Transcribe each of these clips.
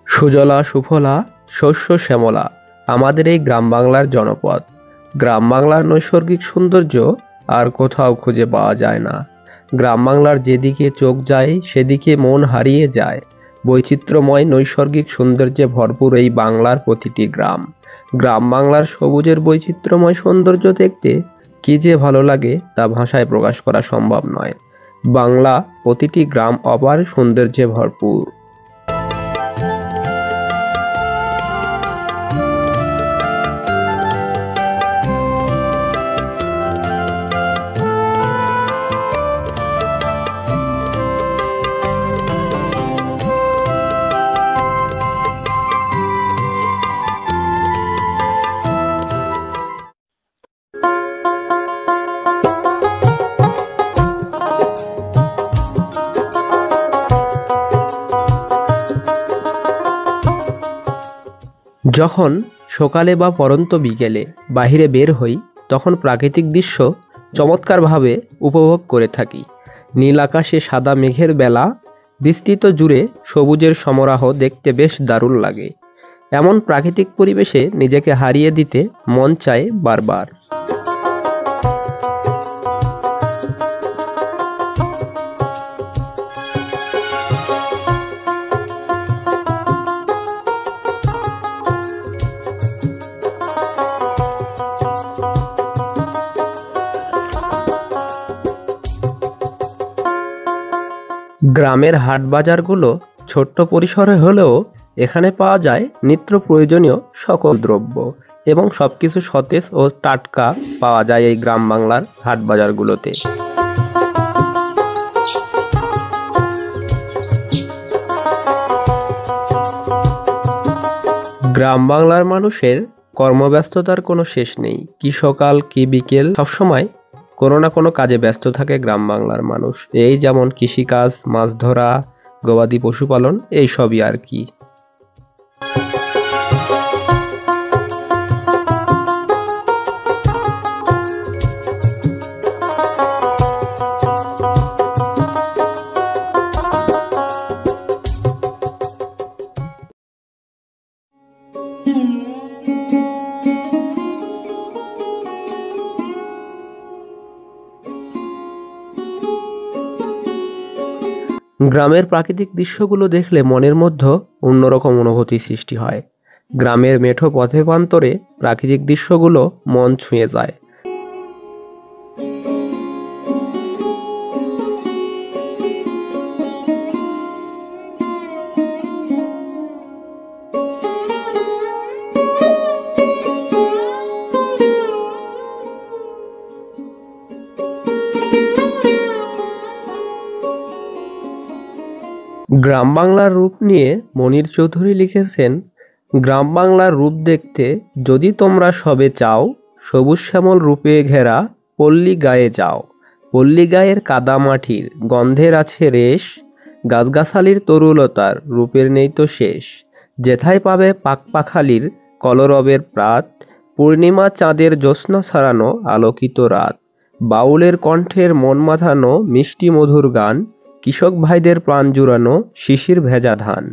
সুজলা সুফলা শস্য শ্যামলা আমাদের এই গ্রাম বাংলার জনপদ। গ্রাম বাংলার নৈসর্গিক সৌন্দর্য আর কোথাও খুঁজে পাওয়া যায় না। গ্রাম বাংলার যেদিকে চোখ যায় সেদিকে মন হারিয়ে যায়। বৈচিত্র্যময় নৈসর্গিক সৌন্দর্যে ভরপুর এই বাংলার প্রতিটি গ্রাম। গ্রাম বাংলার সবুজের বৈচিত্র্যময় সৌন্দর্য দেখতে কি যে ভালো লাগে তা ভাষায় প্রকাশ করা সম্ভব নয়। বাংলা প্রতিটি গ্রাম অপার সৌন্দর্যে ভরপুর। যখন সকালে বা পরন্ত বিকেলে বাহিরে বের হই তখন প্রাকৃতিক দৃশ্য চমৎকারভাবে উপভোগ করে থাকি। নীল আকাশে সাদা মেঘের বেলা, বিস্তৃত জুড়ে সবুজের সমারোহ দেখতে বেশ দারুণ লাগে। এমন প্রাকৃতিক পরিবেশে নিজেকে হারিয়ে দিতে মন চায় বারবার। গ্রামের হাট বাজারগুলো ছোট্ট পরিসরে হলেও এখানে পাওয়া যায় নিত্য প্রয়োজনীয় সকল দ্রব্য এবং সবকিছু সতেজ ও টাটকা পাওয়া যায় এই গ্রাম বাংলার হাট বাজারগুলোতে। গ্রাম বাংলার মানুষের কর্মব্যস্ততার কোনো শেষ নেই। কি সকাল কি বিকেল সবসময় কোনো না কোনো কাজে ব্যস্ত থাকে গ্রাম বাংলার মানুষ। এই যেমন কৃষিকাজ, মাছ ধরা, গবাদি পশুপালন, এইসবই আর কি। গ্রামের প্রাকৃতিক দৃশ্যগুলো দেখলে মনের মধ্যে অন্যরকম অনুভূতি সৃষ্টি হয়। গ্রামের মেঠো পথে প্রান্তরে প্রাকৃতিক দৃশ্যগুলো মন ছুঁয়ে যায়। গ্রাম বাংলার রূপ নিয়ে মনির চৌধুরী লিখেছেন, গ্রাম বাংলার রূপ দেখতে যদি তোমরা সবে চাও, সবুজ শ্যামল রূপে ঘেরা পল্লী গায়ে যাও। পল্লী গায়ের কাদা মাটির গন্ধের আছে রেশ, গাছগাছালির তরুলতার রূপের নেই তো শেষ। যেথায় পাবে পাখপাখালির কলরবের প্রাত, পূর্ণিমা চাঁদের জ্যোৎস্না ছড়ানো আলোকিত রাত। বাউলের কণ্ঠের মন মাথানো মিষ্টি মধুর গান, কৃষক ভাইদের প্রাণ জুড়ানো শিশির ভেজা ধান।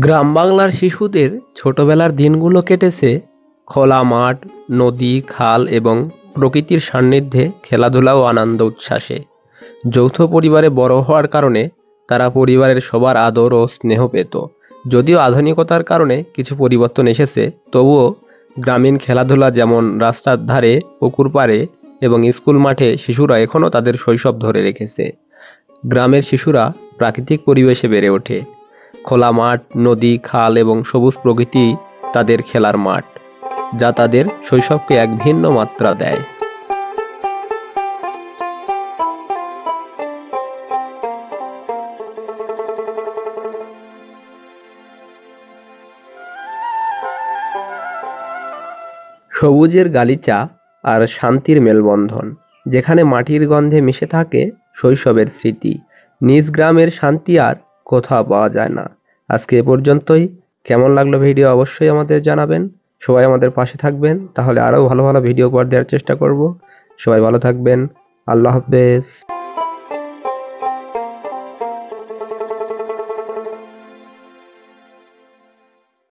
গ্রাম বাংলার শিশুদের ছোটবেলার দিনগুলো কেটেছে খোলা মাঠ, নদী, খাল এবং প্রকৃতির সান্নিধ্যে খেলাধুলা ও আনন্দ উচ্ছ্বাসে। যৌথ পরিবারে বড় হওয়ার কারণে তারা পরিবারের সবার আদর ও স্নেহ পেত। যদিও আধুনিকতার কারণে কিছু পরিবর্তন এসেছে, তবুও গ্রামীণ খেলাধুলা যেমন রাস্তার ধারে, পুকুর পাড়ে এবং স্কুল মাঠে শিশুরা এখনও তাদের শৈশব ধরে রেখেছে। গ্রামের শিশুরা প্রাকৃতিক পরিবেশে বেড়ে ওঠে। খোলা মাঠ, নদী, খাল এবং সবুজ প্রকৃতি তাদের খেলার মাঠ, যা তাদের শৈশবকে এক ভিন্ন মাত্রা দেয়। সবুজের গালিচা আর শান্তির মেলবন্ধন, যেখানে মাটির গন্ধে মিশে থাকে শৈশবের স্মৃতি। নিজ গ্রামের শান্তি আর কোথাও পাওয়া যায় না। আজকে এ পর্যন্তই। কেমন লাগলো ভিডিও অবশ্যই আমাদের জানাবেন। সবাই আমাদের পাশে থাকবেন, তাহলে আরও ভালো ভালো ভিডিও উপহার দেওয়ার চেষ্টা করব। সবাই ভালো থাকবেন। আল্লাহ হাফেজ।